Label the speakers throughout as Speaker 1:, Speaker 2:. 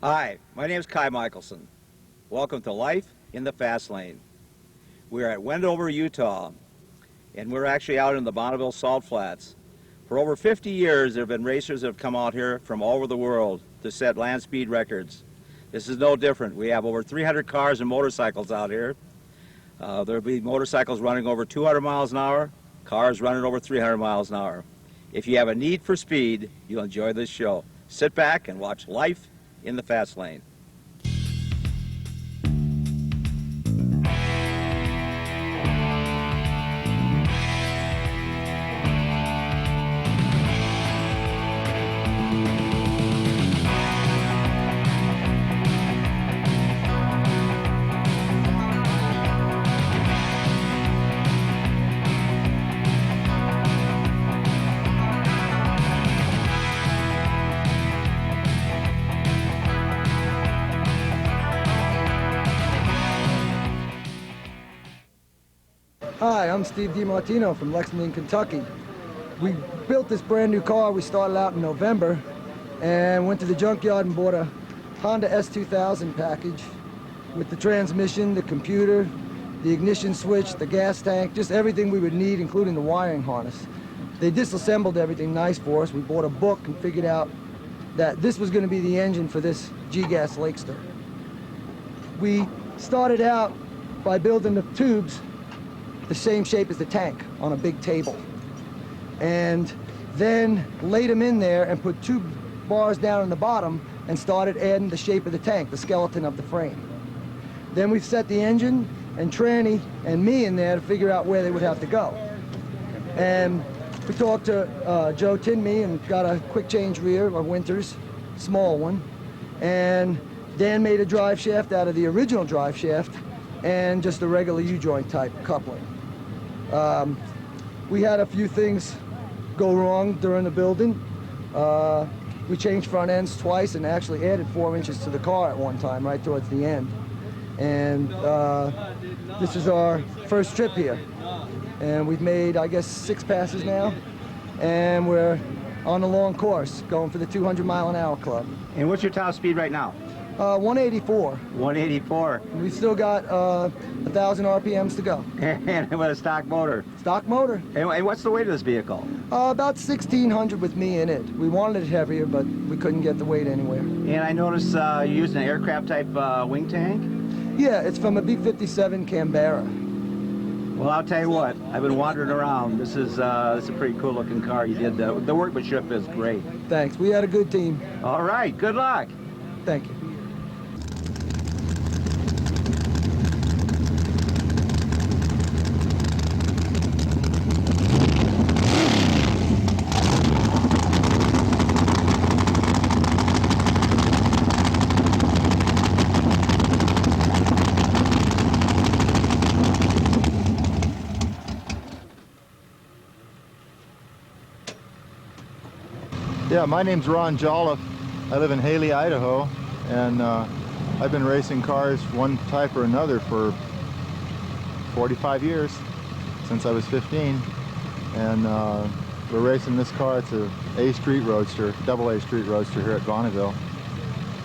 Speaker 1: Hi, my name is Kai Michelson. Welcome to Life in the Fast Lane. We're at Wendover, Utah, and we're actually out in the Bonneville Salt Flats. For over 50 years, there have been racers that have come out here from all over the world to set land speed records. This is no different. We have over 300 cars and motorcycles out here. There'll be motorcycles running over 200 miles an hour, cars running over 300 miles an hour. If you have a need for speed, you'll enjoy this show. Sit back and watch Life in the Fast Lane.
Speaker 2: Hi, I'm Steve DiMartino from Lexington, Kentucky. We built this brand new car. We started out in November and went to the junkyard and bought a Honda S2000 package with the transmission, the computer, the ignition switch, the gas tank, just everything we would need, including the wiring harness. They disassembled everything nice for us. We bought a book and figured out that this was going to be the engine for this G-Gas Lakester. We started out by building the tubes the same shape as the tank on a big table, and then laid them in there and put two bars down on the bottom and started adding the shape of the tank, the skeleton of the frame. Then we set the engine and tranny and me in there to figure out where they would have to go. And we talked to Joe Tinmey and got a quick change rear, a Winters, small one, and Dan made a drive shaft out of the original drive shaft and just a regular U-joint type coupling. We had a few things go wrong during the building. We changed front ends twice and actually added 4 inches to the car at one time, right towards the end. And this is our first trip here. And we've made, I guess, 6 passes now. And we're on a long course, going for the 200-mile-an-hour club.
Speaker 1: And what's your top speed right now?
Speaker 2: 184.
Speaker 1: 184.
Speaker 2: We've still got 1,000 RPMs to go.
Speaker 1: And with a stock motor.
Speaker 2: Stock motor.
Speaker 1: And what's the weight of this vehicle?
Speaker 2: About 1,600 with me in it. We wanted it heavier, but we couldn't get the weight anywhere.
Speaker 1: And I noticed you used an aircraft-type wing tank?
Speaker 2: Yeah, it's from a B-57 Canberra.
Speaker 1: Well, I'll tell you what, I've been wandering around. This is a pretty cool-looking car. You did the workmanship is great.
Speaker 2: Thanks. We had a good team.
Speaker 1: All right. Good luck.
Speaker 2: Thank you.
Speaker 3: Yeah, my name's Ron Jolliffe. I live in Haley, Idaho, and I've been racing cars one type or another for 45 years, since I was 15. And we're racing this car. It's a A Street Roadster, double A Street Roadster here at Bonneville.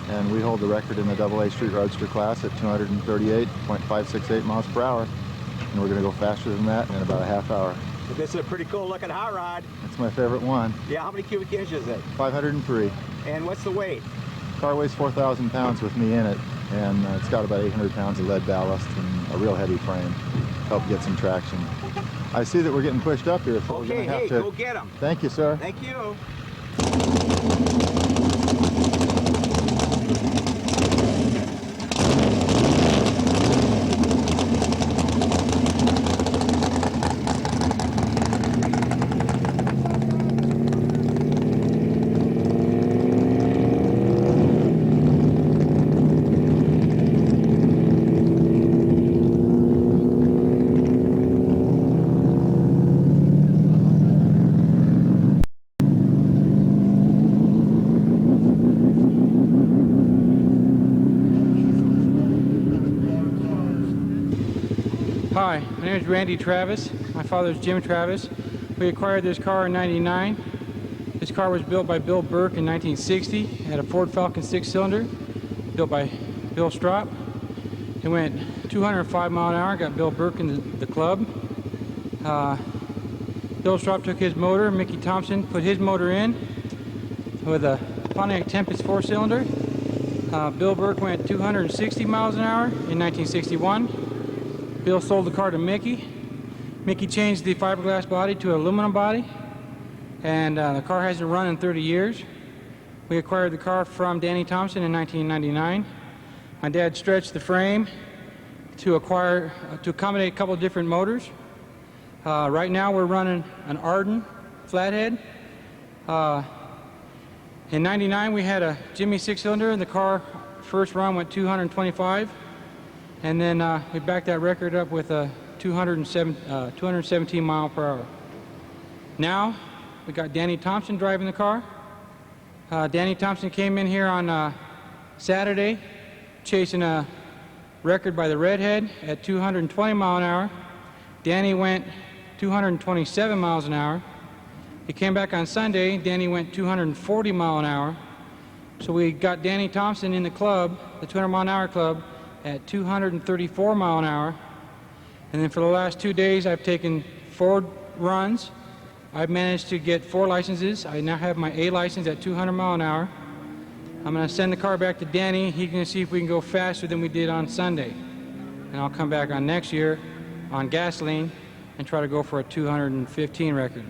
Speaker 3: And we hold the record in the double A Street Roadster class at 238.568 miles per hour. And we're going to go faster than that in about a half hour.
Speaker 1: This is a pretty cool-looking hot rod.
Speaker 3: That's my favorite one.
Speaker 1: Yeah, how many cubic inches is it?
Speaker 3: 503.
Speaker 1: And what's the weight?
Speaker 3: Car weighs 4,000 pounds with me in it, and it's got about 800 pounds of lead ballast and a real heavy frame. Help get some traction. I see that we're getting pushed up here, so we're going to have to...
Speaker 1: go get them.
Speaker 3: Thank you, sir.
Speaker 1: Thank you.
Speaker 4: Hi, my name is Randy Travis. My father is Jim Travis. We acquired this car in '99. This car was built by Bill Burke in 1960. It had a Ford Falcon 6-cylinder. built by Bill Strop. It went 205 mile an hour, got Bill Burke in the club. Bill Strop took his motor, Mickey Thompson put his motor in with a Pontiac Tempest 4-cylinder. Bill Burke went 260 miles an hour in 1961. Bill sold the car to Mickey. Mickey changed the fiberglass body to an aluminum body, and the car hasn't run in 30 years. We acquired the car from Danny Thompson in 1999. My dad stretched the frame to accommodate a couple of different motors. Right now we're running an Arden flathead. In 99 we had a Jimmy 6-cylinder, and the car first run went 225, and then we backed that record up with a 217 mile per hour. Now we got Danny Thompson driving the car. Danny Thompson came in here on Saturday chasing a record by the Redhead at 220 mile an hour. Danny went 227 miles an hour. He came back on Sunday. Danny went 240 mile an hour. So we got Danny Thompson in the club, the 200 mile an hour club, at 234 mile an hour. And then for the last 2 days I've taken 4 runs. I've managed to get 4 licenses. I now have my A license at 200 mile an hour. I'm going to send the car back to Danny. He's going to see if we can go faster than we did on Sunday. And I'll come back on next year on gasoline and try to go for a 215 record.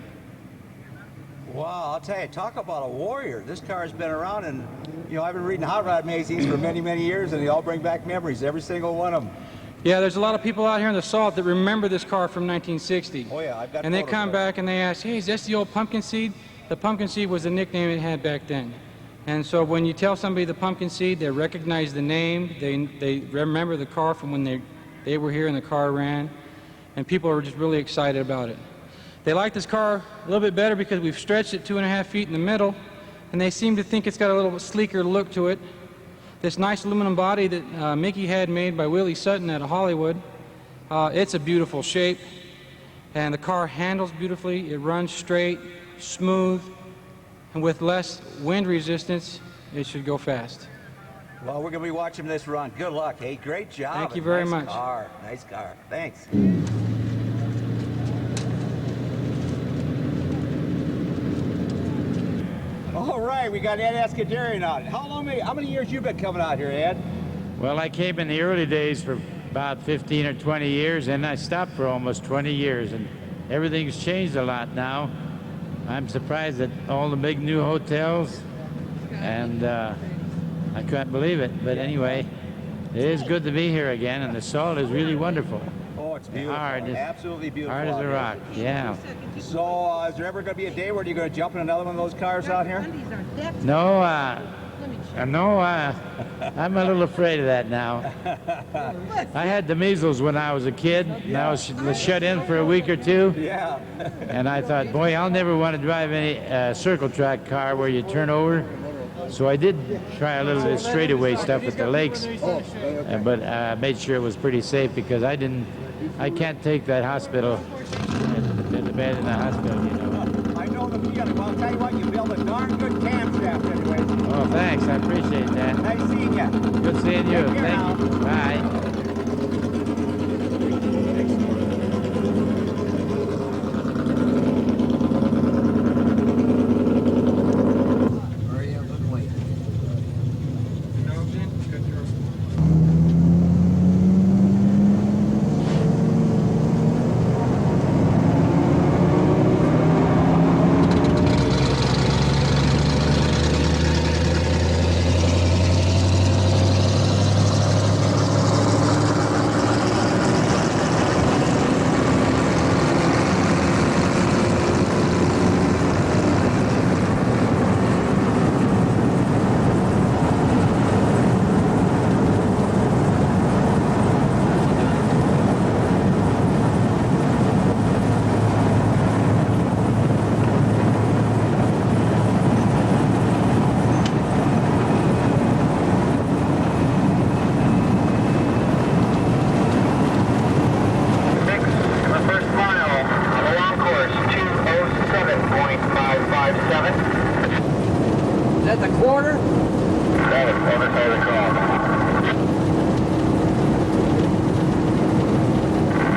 Speaker 1: Wow, I'll tell you, talk about a warrior. This car has been around, and you know, I've been reading hot rod magazines for many, many years, and they all bring back memories, every single one of them.
Speaker 4: Yeah, there's a lot of people out here in the Salt that remember this car from 1960.
Speaker 1: Oh yeah, I've got.
Speaker 4: And they
Speaker 1: photos
Speaker 4: come
Speaker 1: of it.
Speaker 4: back and they ask, hey, is this the old Pumpkin Seed? The Pumpkin Seed was the nickname it had back then. And so when you tell somebody the Pumpkin Seed, they recognize the name, they remember the car from when they were here and the car ran, and people are just really excited about it. They like this car a little bit better because we've stretched it 2.5 feet in the middle, and they seem to think it's got a little sleeker look to it. This nice aluminum body that Mickey had made by Willie Sutton out of Hollywood, it's a beautiful shape, and the car handles beautifully. It runs straight, smooth, and with less wind resistance, it should go fast.
Speaker 1: Well, we're going to be watching this run. Good luck. Hey, great job.
Speaker 4: Thank you very
Speaker 1: nice
Speaker 4: much.
Speaker 1: Car. Nice car. Thanks. All right, we got Ed Escuderian out. How many years you been coming out here, Ed?
Speaker 5: Well, I came in the early days for about 15 or 20 years, and I stopped for almost 20 years, and everything's changed a lot now. I'm surprised at all the big new hotels, and I can't believe it. But anyway, it is good to be here again, and the Salt is really wonderful.
Speaker 1: Oh, it's beautiful.
Speaker 5: Hard,
Speaker 1: Absolutely beautiful.
Speaker 5: Hard as
Speaker 1: out
Speaker 5: a
Speaker 1: here.
Speaker 5: rock, yeah.
Speaker 1: So, is there ever going to be a day where you're going to jump in another one of those cars out here?
Speaker 5: No, I'm a little afraid of that now. I had the measles when I was a kid, and I was shut in for a week or two.
Speaker 1: Yeah.
Speaker 5: And I thought, boy, I'll never want to drive any circle track car where you turn over. So I did try a little bit of straightaway stuff at the lakes, but I made sure it was pretty safe because I can't take that hospital, the bed in the hospital, you know.
Speaker 1: I know the feeling. Well, I'll tell you what, you built a darn good camshaft anyway.
Speaker 5: Oh, thanks, I appreciate that.
Speaker 1: Nice seeing you.
Speaker 5: Good seeing you.
Speaker 1: Take care
Speaker 5: Thank you. Bye.
Speaker 2: Is that the quarter?
Speaker 5: That is the call.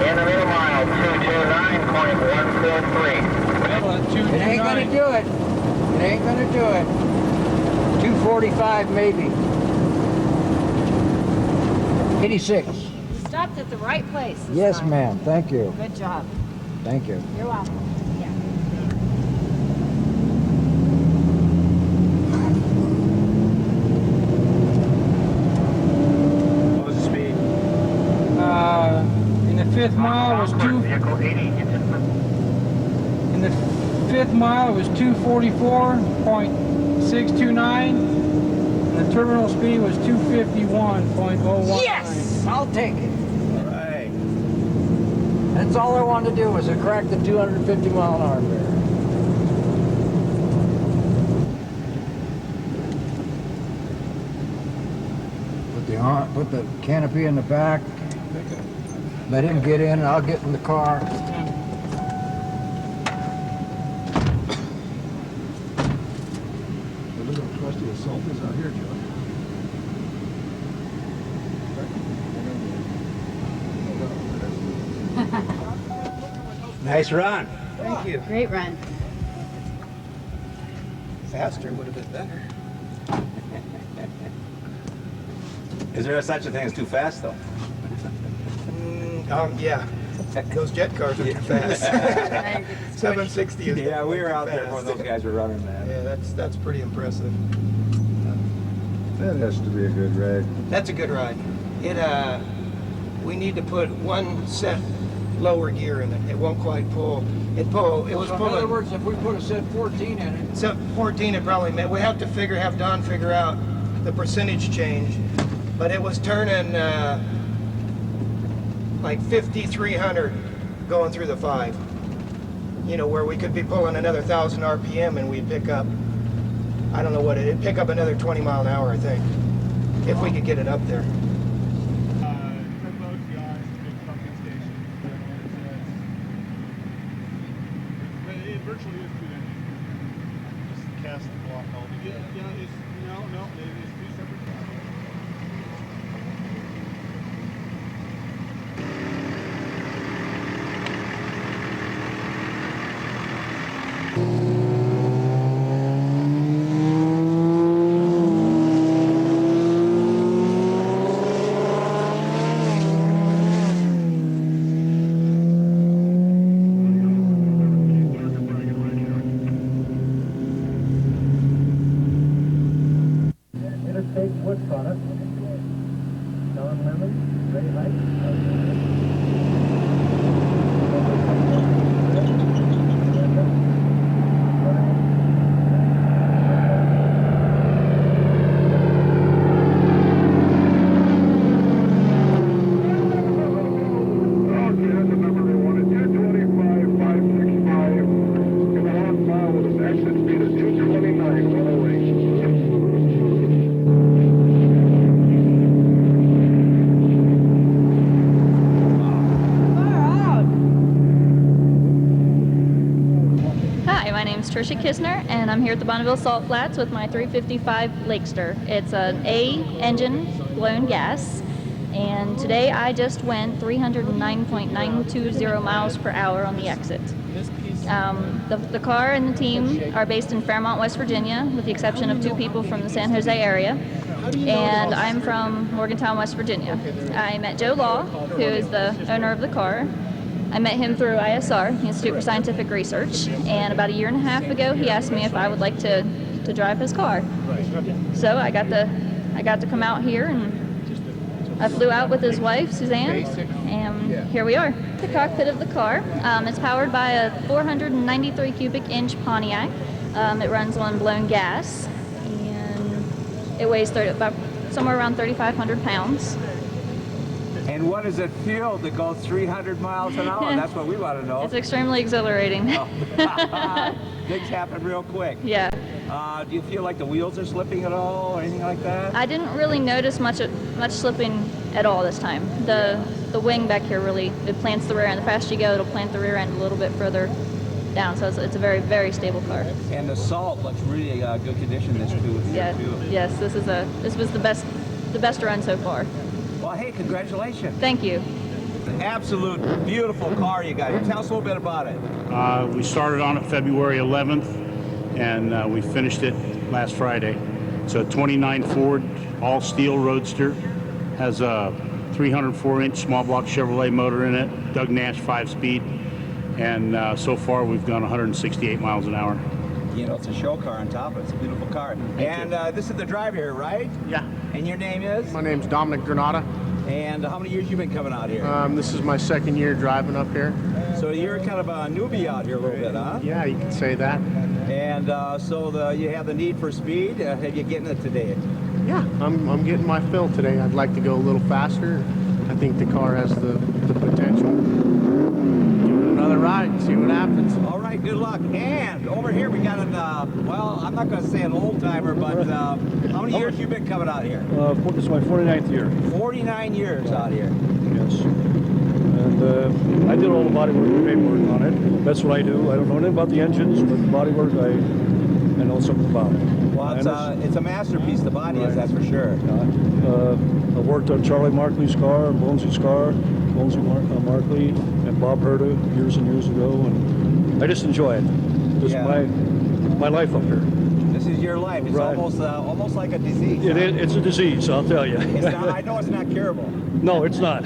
Speaker 6: In the middle mile, 229.143.
Speaker 4: Middle at
Speaker 7: It ain't gonna
Speaker 4: 229.
Speaker 7: do it. It ain't gonna do it. 245 maybe. 86.
Speaker 8: You stopped at the right place. this
Speaker 7: Yes,
Speaker 8: time.
Speaker 7: ma'am. Thank you.
Speaker 8: Good job.
Speaker 7: Thank you.
Speaker 8: You're welcome. Yeah.
Speaker 1: What was the speed?
Speaker 4: In the fifth mile was two.
Speaker 6: Vehicle 80
Speaker 4: In the fifth mile it was 244.629. And the terminal speed was 251.019.
Speaker 7: Yes! I'll take it.
Speaker 1: All right.
Speaker 7: That's all I wanted to do was to crack the 250 mile an hour barrier. Put the canopy in the back. Let him get in and I'll get in the car.
Speaker 1: Nice run.
Speaker 2: Thank you.
Speaker 8: Great run.
Speaker 2: Faster would have been better.
Speaker 1: Is there such a thing as too fast, though?
Speaker 2: Yeah. Those jet cars are too fast. 760 is
Speaker 1: Yeah, we were out there
Speaker 2: fast.
Speaker 1: when those guys were running, man.
Speaker 2: Yeah, that's pretty impressive.
Speaker 3: That has to be a good ride.
Speaker 2: That's a good ride. We need to put one set lower gear in it. It won't quite pull. It was
Speaker 7: So in
Speaker 2: pulling.
Speaker 7: other words, if we put a set 14 in it,
Speaker 2: So 14 it probably meant. We have to have Don figure out the percentage change. But it was turning like 5,300 going through the 5. You know, where we could be pulling another 1,000 RPM and we'd pick up, I don't know what it'd pick up another 20 mile an hour, I think, if we could get it up there.
Speaker 9: It virtually is two engines. Just cast the block all together. Yeah, it's no, it's two separate.
Speaker 7: interstate wood product. Don Lemon, ready light.
Speaker 10: Tricia Kisner, and I'm here at the Bonneville Salt Flats with my 355 Lakester. It's an A engine blown gas, and today I just went 309.920 miles per hour on the exit. The car and the team are based in Fairmont, West Virginia, with the exception of 2 people from the San Jose area, and I'm from Morgantown, West Virginia. I met Joe Law, who is the owner of the car. I met him through ISR, the Institute for Scientific Research, and about a year and a half ago he asked me if I would like to drive his car. So I got to come out here, and I flew out with his wife, Suzanne, and here we are. The cockpit of the car, it's powered by a 493 cubic inch Pontiac. It runs on blown gas, and it weighs about somewhere around 3,500 pounds.
Speaker 1: And what does it feel to go 300 miles an hour? That's what we want to know.
Speaker 10: It's extremely exhilarating.
Speaker 1: Things happen real quick.
Speaker 10: Yeah.
Speaker 1: Do you feel like the wheels are slipping at all or anything like that?
Speaker 10: I didn't really notice much slipping at all this time. The wing back here really, it plants the rear end. The faster you go, it'll plant the rear end a little bit further down. So it's a very, very stable car.
Speaker 1: And the salt looks really good condition this too.
Speaker 10: Yeah. Yes, this was the the best run so far.
Speaker 1: Well, hey, congratulations.
Speaker 10: Thank you.
Speaker 1: Absolute beautiful car you got here. Tell us a little bit about it.
Speaker 11: We started on it February 11th, and we finished it last Friday. It's a 29 Ford all-steel roadster. Has a 304-inch small block Chevrolet motor in it, Doug Nash 5-speed, and so far we've gone 168 miles an hour.
Speaker 1: You know, it's a show car on top of it. It's a beautiful car. And this is the driver here, right?
Speaker 12: Yeah.
Speaker 1: And your name is?
Speaker 12: My name's Dominic Granada.
Speaker 1: And how many years you been coming out here?
Speaker 12: This is my second year driving up here.
Speaker 1: So you're kind of a newbie out here a little bit, huh?
Speaker 12: Yeah, you can say that.
Speaker 1: And you have the need for speed. Have you getting it today?
Speaker 12: Yeah, I'm getting my fill today. I'd like to go a little faster. I think the car has the potential. Give it another ride and see what happens.
Speaker 1: All right, good luck. And over here we got well, I'm not going to say an old timer, but how many years you been coming out here?
Speaker 13: This is my 49th year.
Speaker 1: 49 years out here.
Speaker 13: Yes. And I did all the bodywork and paperwork on it. That's what I do. I don't know anything about the engines, but the bodywork I know something about.
Speaker 1: Well, it's a masterpiece, the body is, that's for sure.
Speaker 13: I worked on Charlie Markley's car, Bonesy's car, Bonesy Markley, and Bob Herta years and years ago, and I just enjoy it. This is my life up here.
Speaker 1: This is your life. It's almost like a disease.
Speaker 13: It's a disease, I'll tell you.
Speaker 1: It's not, I know it's not curable.
Speaker 13: No, it's not.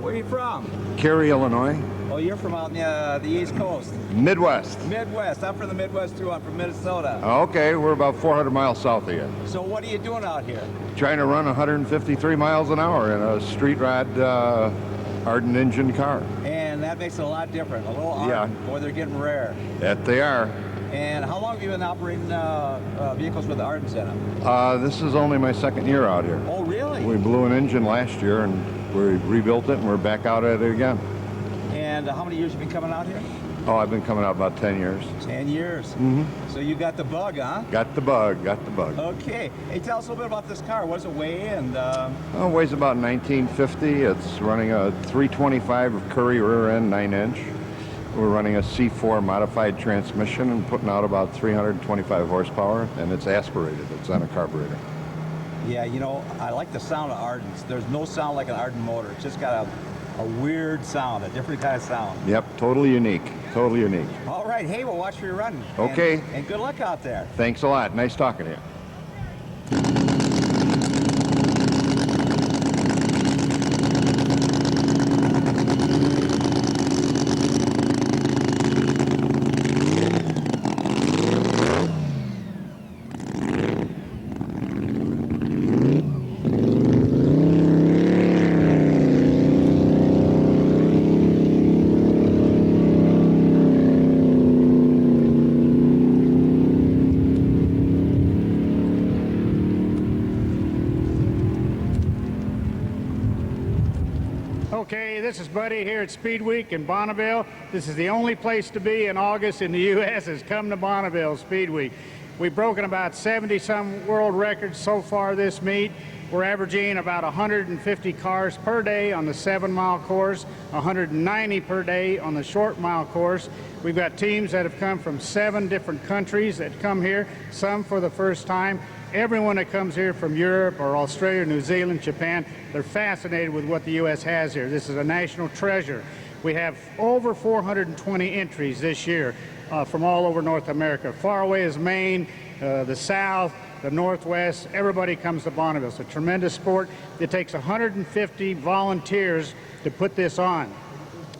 Speaker 1: Where are you from?
Speaker 14: Cary, Illinois.
Speaker 1: Oh, you're from out in the East Coast.
Speaker 14: Midwest.
Speaker 1: Midwest. I'm from the Midwest too. I'm from Minnesota.
Speaker 14: Okay, we're about 400 miles south of you.
Speaker 1: So what are you doing out here?
Speaker 14: Trying to run 153 miles an hour in a street rod Ardent engine car.
Speaker 1: And that makes it a lot different. A little Ardent. Boy, they're getting rare.
Speaker 14: That they are.
Speaker 1: And how long have you been operating vehicles with Ardents in them?
Speaker 14: This is only my second year out here.
Speaker 1: Oh, really?
Speaker 14: We blew an engine last year and we rebuilt it and we're back out at it again.
Speaker 1: And how many years have you been coming out here?
Speaker 14: Oh, I've been coming out about 10 years.
Speaker 1: 10 years.
Speaker 14: Mm-hmm.
Speaker 1: So you got the bug, huh?
Speaker 14: Got the bug, got the bug.
Speaker 1: Okay. Hey, tell us a little bit about this car. What does it weigh? And
Speaker 14: it weighs about 1950. It's running a 325 Curry rear end 9-inch. We're running a C4 modified transmission and putting out about 325 horsepower, and it's aspirated. It's on a carburetor.
Speaker 1: Yeah, you know, I like the sound of Ardents. There's no sound like an Ardent motor. It's just got a weird sound, a different kind of sound.
Speaker 14: Yep, totally unique. Totally unique.
Speaker 1: All right, hey, we'll watch for your running.
Speaker 14: Okay.
Speaker 1: And good luck out there.
Speaker 14: Thanks a lot. Nice talking to you.
Speaker 15: Okay, this is Buddy here at Speedweek in Bonneville. This is the only place to be in August in the U.S. is come to Bonneville Speedweek. We've broken about 70-some world records so far this meet. We're averaging about 150 cars per day on the 7-mile course, 190 per day on the short-mile course. We've got teams that have come from 7 different countries that come here, some for the first time. Everyone that comes here from Europe or Australia, New Zealand, Japan, they're fascinated with what the U.S. has here. This is a national treasure. We have over 420 entries this year from all over North America. Far away as Maine, the South, the Northwest, everybody comes to Bonneville. It's a tremendous sport. It takes 150 volunteers to put this on.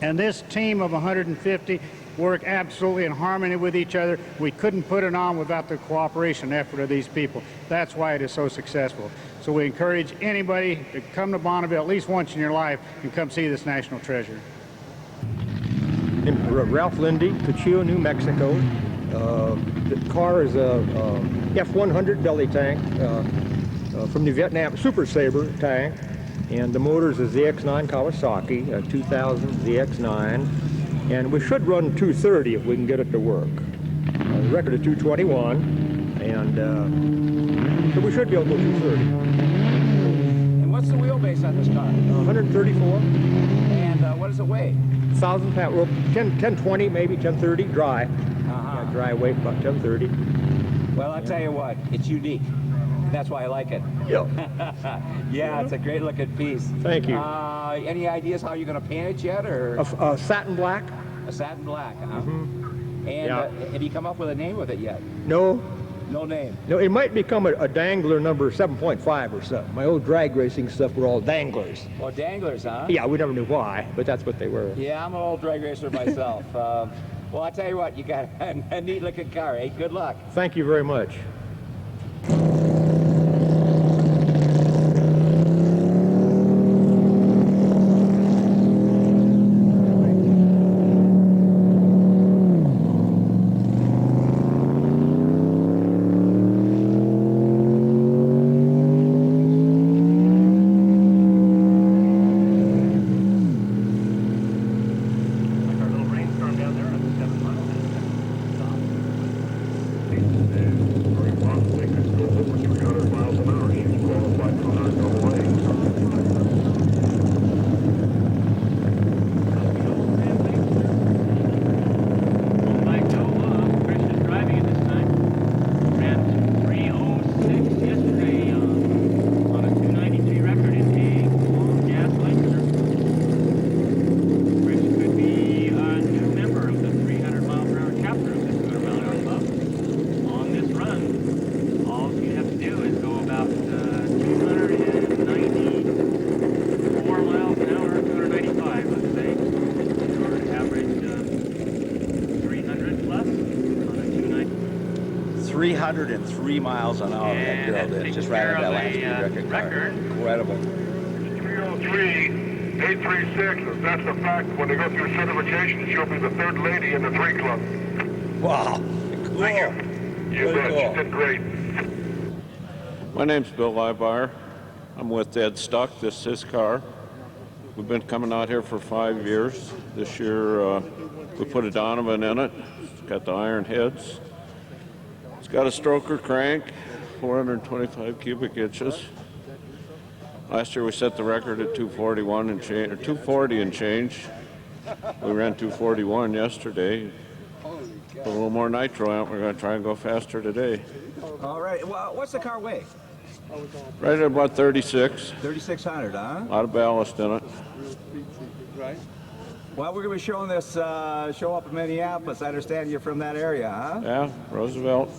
Speaker 15: And this team of 150 work absolutely in harmony with each other. We couldn't put it on without the cooperation effort of these people. That's why it is so successful. So we encourage anybody to come to Bonneville at least once in your life and come see this national treasure.
Speaker 16: Ralph Lindy, Cuchillo, New Mexico. The car is a F-100 belly tank from the Vietnam Super Sabre tank, and the motor is a ZX-9 Kawasaki, a 2000 ZX-9, and we should run 230 if we can get it to work. The record is 221, and so we should be able to go 230.
Speaker 1: And what's the wheelbase on this car?
Speaker 16: 134.
Speaker 1: And what does it weigh?
Speaker 16: 1,000 pounds, well, 1020 maybe, 1030, dry. Yeah, dry weight, about 1030.
Speaker 1: Well, I'll tell you what, it's unique.
Speaker 17: That's why I like it.
Speaker 16: Yeah.
Speaker 17: Yeah, it's a great looking piece.
Speaker 16: Thank you.
Speaker 17: Any ideas how you're going to paint it yet, or?
Speaker 16: Satin black.
Speaker 17: A satin black, huh?
Speaker 16: Mm-hmm.
Speaker 17: And
Speaker 16: Yeah.
Speaker 17: Have you come up with a name with it yet?
Speaker 16: No.
Speaker 17: No name.
Speaker 16: No, it might become a dangler number 7.5 or something. My old drag racing stuff were all danglers.
Speaker 17: Well, danglers, huh?
Speaker 16: Yeah, we never knew why, but that's what they were.
Speaker 17: Yeah, I'm an old drag racer myself. Well, I'll tell you what, you got a neat looking car, eh? Good luck.
Speaker 16: Thank you very much.
Speaker 1: ...303 miles an hour that girl did. Just ran into that last speed record. Incredible.
Speaker 6: 303, 836. That's a fact. When they go through certification, she'll be the third lady in the 3 club.
Speaker 1: Wow. Cool.
Speaker 6: Thank you. You bet.
Speaker 1: Cool.
Speaker 6: You did great.
Speaker 18: My name's Bill Leibar. I'm with Ed Stuck. This is his car. We've been coming out here for 5 years. This year we put a Donovan in it. It's got the iron heads. It's got a stroker crank, 425 cubic inches. Last year we set the record at 241 and change, or 240 and change. We ran 241 yesterday. Put a little more nitro out. We're going to try and go faster today.
Speaker 1: All right. Well, what's the car weigh?
Speaker 18: Right at about 36.
Speaker 1: 3,600, huh?
Speaker 18: A lot of ballast in it.
Speaker 1: Right. Well, we're going to be showing this show up in Minneapolis. I understand you're from that area, huh?
Speaker 18: Yeah, Roosevelt.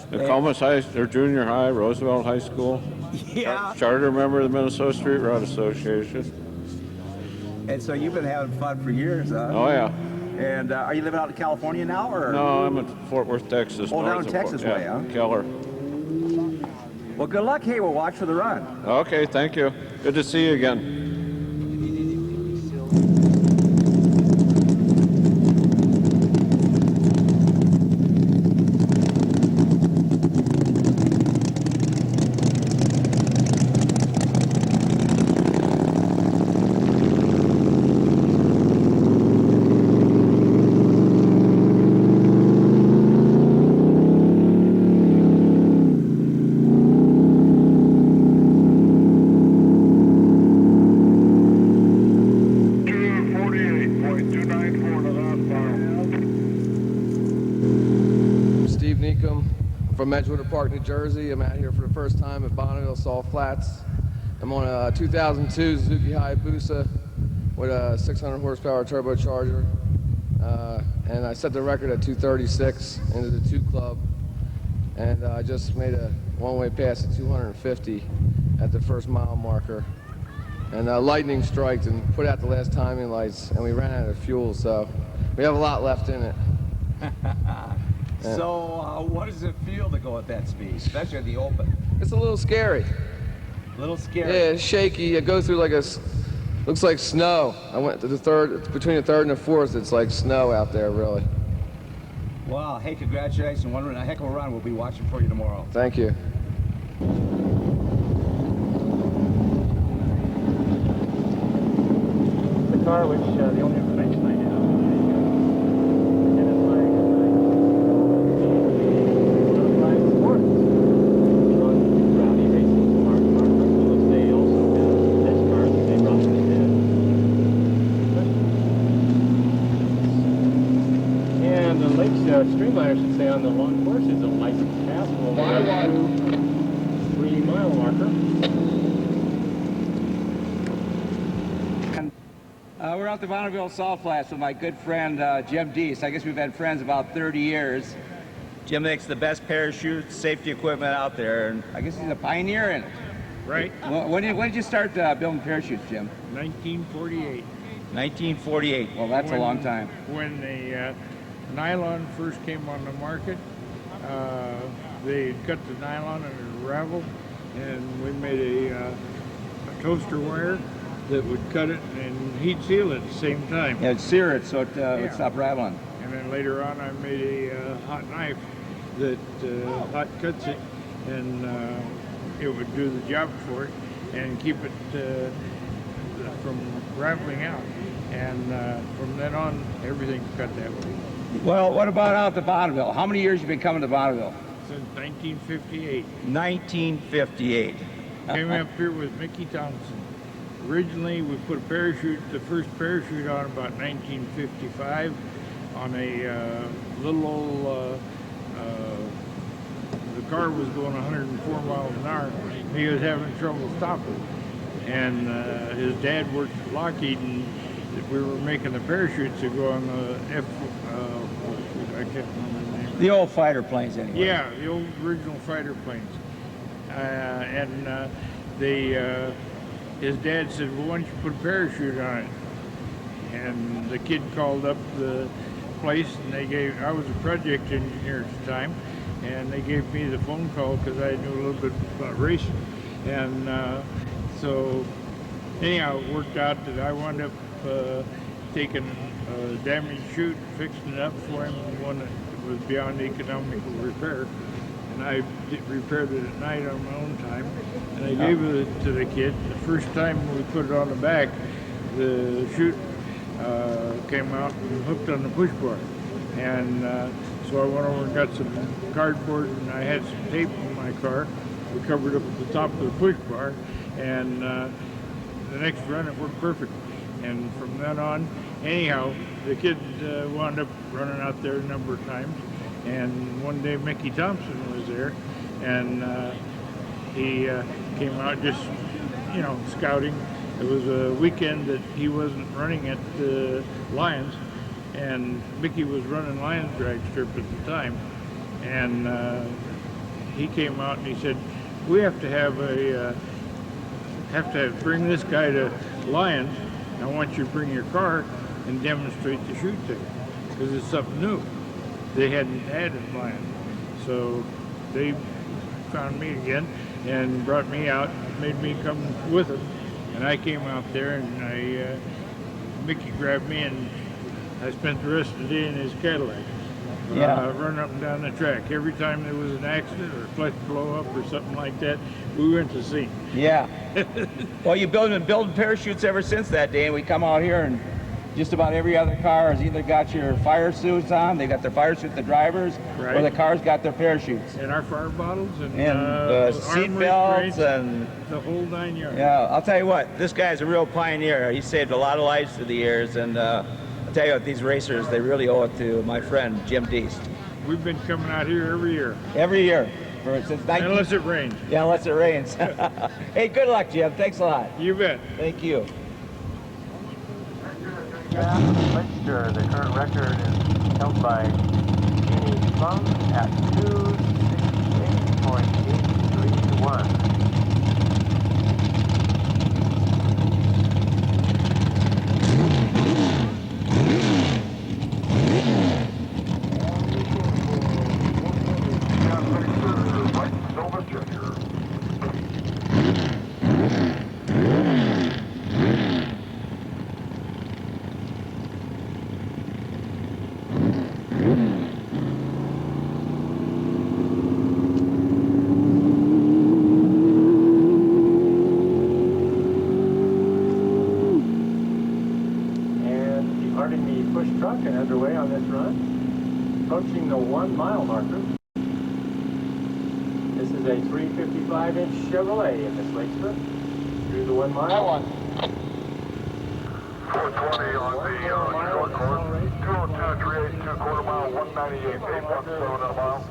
Speaker 18: Nokomis High, or junior high, Roosevelt High School.
Speaker 1: Yeah.
Speaker 18: Charter member of the Minnesota Street Road Association.
Speaker 1: And so you've been having fun for years, huh?
Speaker 18: Oh, yeah.
Speaker 1: And are you living out in California now, or?
Speaker 18: No, I'm in Fort Worth, Texas.
Speaker 1: Oh, down
Speaker 18: north
Speaker 1: in
Speaker 18: of
Speaker 1: Texas
Speaker 18: Fort,
Speaker 1: way,
Speaker 18: yeah,
Speaker 1: huh?
Speaker 18: Keller.
Speaker 1: Well, good luck. Hey, we'll watch for the run.
Speaker 18: Okay, thank you. Good to see you again.
Speaker 19: From Edgewater Park, New Jersey. I'm out here for the first time at Bonneville Salt Flats. I'm on a 2002 Suzuki Hayabusa with a 600 horsepower turbocharger. And I set the record at 236 into the 2 club. And I just made a one-way pass at 250 at the first mile marker. And lightning striked and put out the last timing lights, and we ran out of fuel, so we have a lot left in it.
Speaker 1: So, what does it feel to go at that speed, especially in the open?
Speaker 19: It's a little scary.
Speaker 1: A little scary?
Speaker 19: Yeah, it's shaky. It goes through like looks like snow. I went to the third, between the third and the fourth, it's like snow out there, really.
Speaker 1: Wow, hey, congratulations. One a heck of a run. We'll be watching for you tomorrow.
Speaker 19: Thank you.
Speaker 9: The car, which the only information I have. Streamliner should say on the long course is a licensed pass.
Speaker 20: 3-mile marker.
Speaker 1: We're out the Bonneville Salt Flats with my good friend Jim Deist. I guess we've been friends about 30 years. Jim makes the best parachute safety equipment out there, and I guess he's a pioneer in it.
Speaker 5: Right.
Speaker 1: When did you start building parachutes, Jim?
Speaker 5: 1948.
Speaker 1: 1948. Well, that's a long time.
Speaker 5: When the nylon first came on the market, they cut the nylon and it raveled, and we made a toaster wire that would cut it and heat seal it at the same time.
Speaker 1: Yeah, it'd sear it so it would stop rattling.
Speaker 5: And then later on I made a hot knife that hot cuts it, and it would do the job for it and keep it from rattling out. And from then on, everything's cut that way.
Speaker 1: Well, what about out at Bonneville? How many years you been coming to Bonneville?
Speaker 5: Since 1958.
Speaker 1: 1958.
Speaker 5: Came up here with Mickey Thompson. Originally, we put the first parachute on about 1955 on a little old, the car was going 104 miles an hour. He was having trouble stopping. And his dad worked at Lockheed, and we were making the parachutes to go on the I can't remember the name.
Speaker 1: The old fighter planes, anyway.
Speaker 5: Yeah, the old original fighter planes. His dad said, well, why don't you put a parachute on it? And the kid called up the place, and I was a project engineer at the time, and they gave me the phone call because I knew a little bit about racing. And so anyhow, it worked out that I wound up taking a damaged chute, fixing it up for him, one that was beyond economical repair. And I repaired it at night on my own time, and I gave it to the kid. The first time we put it on the back, the chute came out and hooked on the push bar. And so I went over and got some cardboard, and I had some tape in my car. We covered up the top of the push bar, and the next run it worked perfect. And from then on, anyhow, the kid wound up running out there a number of times. And one day Mickey Thompson was there, and he came out just, scouting. It was a weekend that he wasn't running at the Lions, and Mickey was running Lions drag strip at the time. And he came out and he said, we have to bring this guy to Lions. I want you to bring your car and demonstrate the chute there, because it's something new. They hadn't had it Lions. So they found me again and brought me out, made me come with them. And I came out there, and Mickey grabbed me, and I spent the rest of the day in his Cadillac. Running up and down the track. Every time there was an accident or a clutch blow up or something like that, we went to see.
Speaker 1: Yeah. Well, you've been building parachutes ever since that day, and we come out here, and just about every other car has either got your fire suits on, they got their fire suit, the drivers,
Speaker 5: right,
Speaker 1: or the car's got their parachutes.
Speaker 5: And our fire bottles, and
Speaker 1: seat belts, and
Speaker 5: the whole 9 yards.
Speaker 1: Yeah, I'll tell you what, this guy's a real pioneer. He saved a lot of lives through the years, and I'll tell you what, these racers, they really owe it to my friend Jim Deist.
Speaker 5: We've been coming out here every year.
Speaker 1: Every year. Since
Speaker 5: unless it rains.
Speaker 1: Yeah, unless it rains. Hey, good luck, Jim. Thanks a lot.
Speaker 5: You bet.
Speaker 1: Thank you.
Speaker 20: The current record is held by Jeannie Fung at 268.831. Underway on this run, approaching the 1 mile marker. This is a 355-inch Chevrolet in this Lakesburg through the 1 mile.
Speaker 6: 420 on the short course. 202.382 quarter mile, 198, 817 a mile.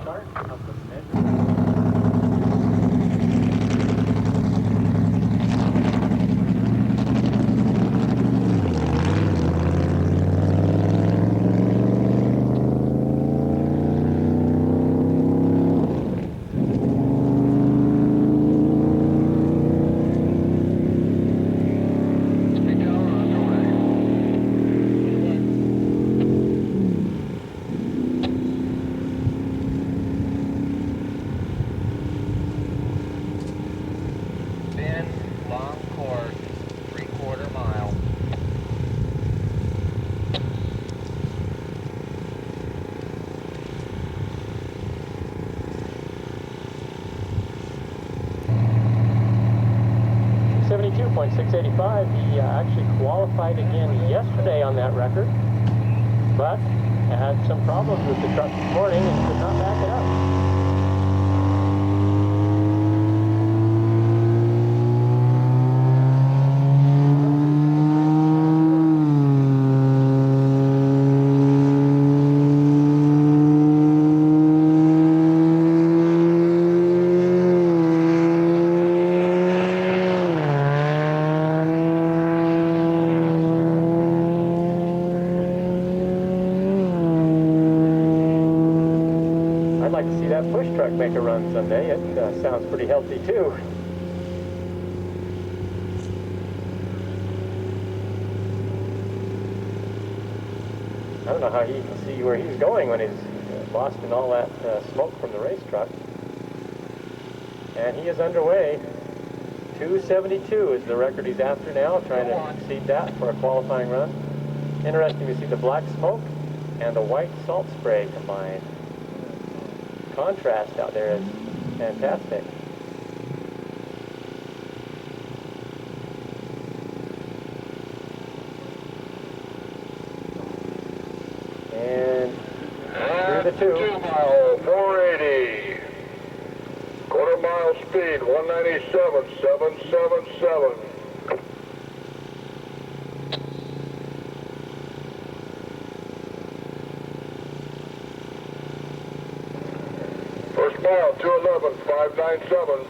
Speaker 20: 1:06.685. He actually qualified again yesterday on that record, but had some problems with the truck this morning and could not back it up. Push truck make a run someday. It sounds pretty healthy too. I don't know how he can see where he's going when he's lost in all that smoke from the race truck. And he is underway. 272 is the record he's after now, trying to exceed that for a qualifying run. Interesting to see the black smoke and the white salt spray combined. Contrast out there is fantastic. And through the 2
Speaker 6: mile, 480. Quarter mile speed, 197.777. First mile, 211.597.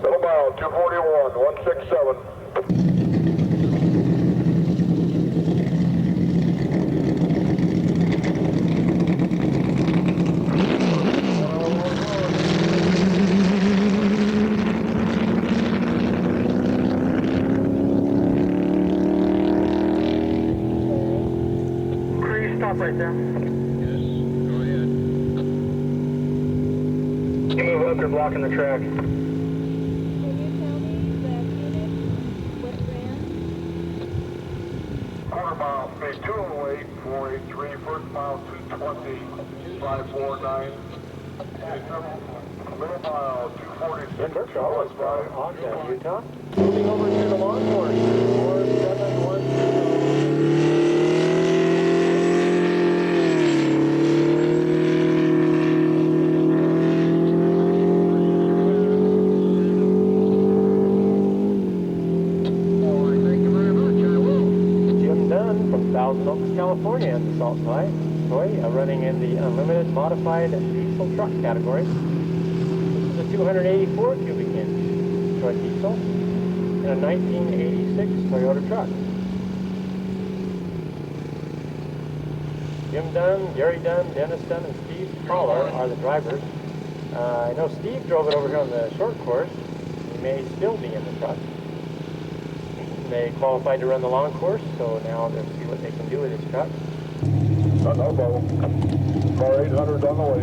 Speaker 6: Middle mile, 241.167.
Speaker 20: Stop right there. Move up, you're blocking the track.
Speaker 10: Can you tell me the unit, what ran?
Speaker 6: Quarter mile speed, 208, 483. First mile, 220, 549. Middle mile, 246, 215.
Speaker 20: On to Utah. Moving over to the long course, 471. Thousand Oaks, California, in the salt toy, running in the unlimited modified diesel truck category. This is a 284 cubic inch Detroit diesel and a 1986 Toyota truck. Jim Dunn, Gary Dunn, Dennis Dunn, and Steve Fowler are the drivers. I know Steve drove it over here on the short course. He may still be in the truck. They qualified to run the long course, so now they'll see what they can do with this truck.
Speaker 6: No, car 800 on the way.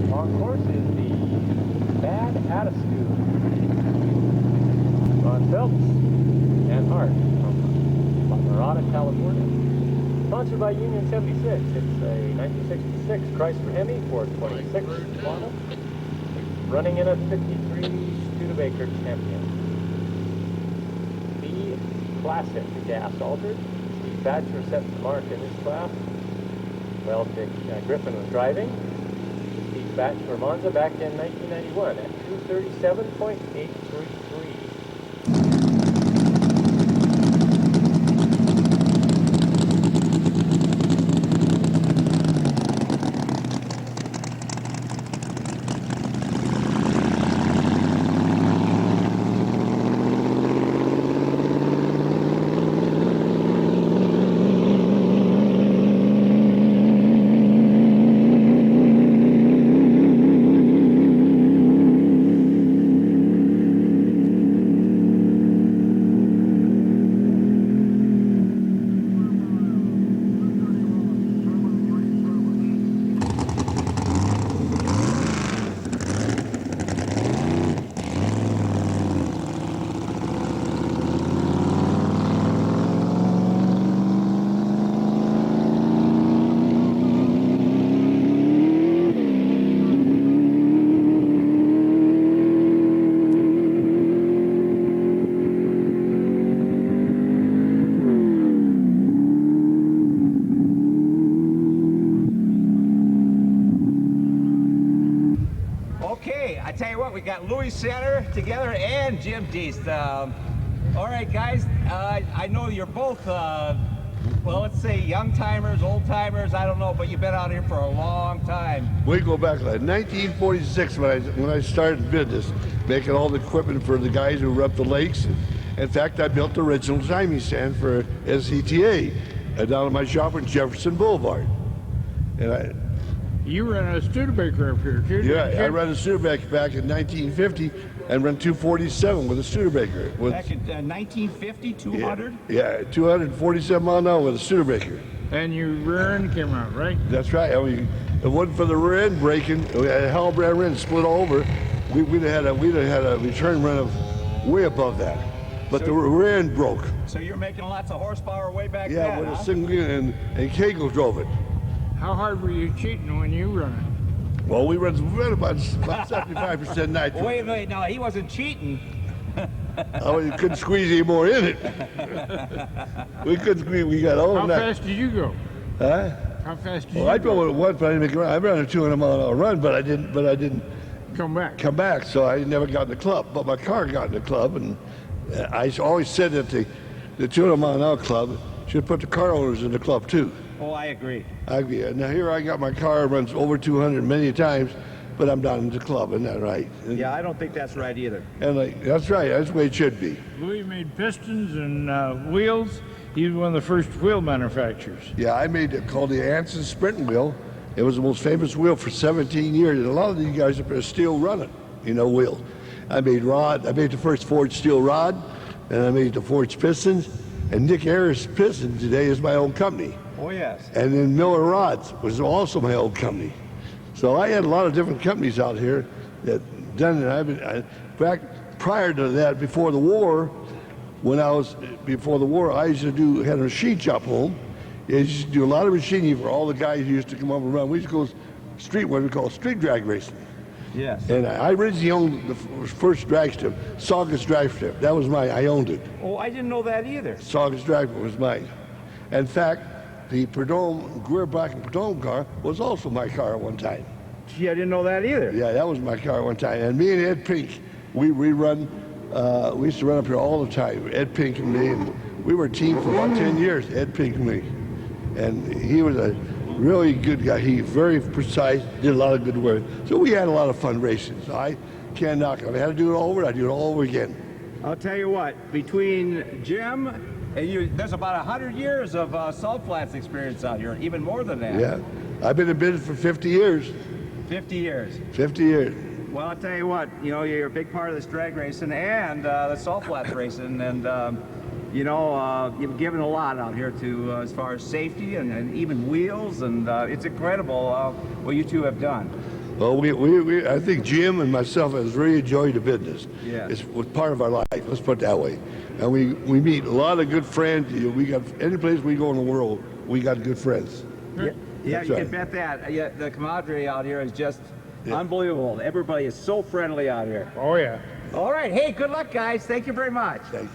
Speaker 20: Long course is the Bad Attitude. Ron Phelps and Hart. Marada, California. Sponsored by Union 76. It's a 1966 Chrysler Hemi 426 model. Running in a 53 Studebaker Champion. The Classic gas altered. Steve Batcher set the mark in this class. Well, Dick Griffin was driving. Steve Batcher Monza back in 1991 at 237.833.
Speaker 1: Louis Center together and Jim Deist. All right, guys, I know you're both, well, let's say young timers, old timers, I don't know, but you've been out here for a long time.
Speaker 21: We go back to 1946 when I started business, making all the equipment for the guys who rep the lakes. In fact, I built the original timing stand for SCTA down at my shop in Jefferson Boulevard. And
Speaker 22: you ran a Studebaker up here, too?
Speaker 21: Yeah, I ran a Studebaker back in 1950 and ran 247 with a Studebaker.
Speaker 1: Back in 1950, 200?
Speaker 21: Yeah, 247 mile an hour with a Studebaker.
Speaker 22: And your rear end came out, right?
Speaker 21: That's right. I mean, if it wasn't for the rear end breaking, we had a Hellbrand rear end split over, we'd have had a return run of way above that. But the rear end broke.
Speaker 1: So you're making lots of horsepower way back then,
Speaker 21: Yeah, with a single unit, and Kegel drove it.
Speaker 22: How hard were you cheating when you run it?
Speaker 21: Well, we ran about 75% nitrogen.
Speaker 1: Wait a minute, no, he wasn't cheating.
Speaker 21: Oh, you couldn't squeeze any more in it. We couldn't squeeze. We got all
Speaker 22: How
Speaker 21: night.
Speaker 22: fast did you go?
Speaker 21: Huh?
Speaker 22: How fast did you
Speaker 21: Well, I
Speaker 22: go?
Speaker 21: drove it once, but I didn't make it run. I ran a 200 mile an hour run, but I didn't
Speaker 22: come
Speaker 21: back. So I never got in the club. But my car got in the club, and I always said that the 200 mile an hour club should put the car owners in the club too.
Speaker 1: Oh, I agree.
Speaker 21: I agree. Now here I got my car runs over 200 many times, but I'm not in the club. Isn't that right?
Speaker 1: Yeah, I don't think that's right either.
Speaker 21: And that's right. That's the way it should be.
Speaker 22: Louis made pistons and wheels. He was one of the first wheel manufacturers.
Speaker 21: Yeah, I made it called the Anson Sprint wheel. It was the most famous wheel for 17 years, and a lot of these guys are still running, wheels. I made the first forged steel rod, and I made the forged pistons, and Nick Harris Pistons today is my own company.
Speaker 1: Oh, yes.
Speaker 21: And then Miller Rods was also my old company. So I had a lot of different companies out here that done it. In fact, prior to that, before the war, I used to had a machine shop home. I used to do a lot of machining for all the guys who used to come up and run. We used to go what we call street drag racing.
Speaker 1: Yes.
Speaker 21: And I originally owned the first drag strip, Saugus drag strip. That was mine. I owned it.
Speaker 1: Oh, I didn't know that either.
Speaker 21: Saugus drag strip was mine. In fact, the Prudhomme, Greer Black and Prudhomme car was also my car at one time.
Speaker 1: Gee, I didn't know that either.
Speaker 21: Yeah, that was my car at one time. And me and Ed Pink, we used to run up here all the time, Ed Pink and me, and we were a team for about 10 years, Ed Pink and me. And he was a really good guy. He was very precise, did a lot of good work. So we had a lot of fun racing. So I can't knock it. If I had to do it all over, I'd do it all over again.
Speaker 1: I'll tell you what, between Jim and you, there's about 100 years of salt flats experience out here, even more than that.
Speaker 21: Yeah, I've been in business for 50 years.
Speaker 1: 50 years.
Speaker 21: 50 years.
Speaker 1: Well, I'll tell you what, you're a big part of this drag racing and the salt flats racing, and you've given a lot out here to as far as safety and even wheels, and it's incredible what you two have done.
Speaker 21: Well, I think Jim and myself has really enjoyed the business.
Speaker 1: Yeah.
Speaker 21: It was part of our life, let's put it that way. And we meet a lot of good friends. We got any place we go in the world, we got good friends.
Speaker 1: Yeah, you can bet that. Yeah, the camaraderie out here is just unbelievable. Everybody is so friendly out here.
Speaker 22: Oh, yeah.
Speaker 1: All right. Hey, good luck, guys. Thank you very much.
Speaker 21: Thank you.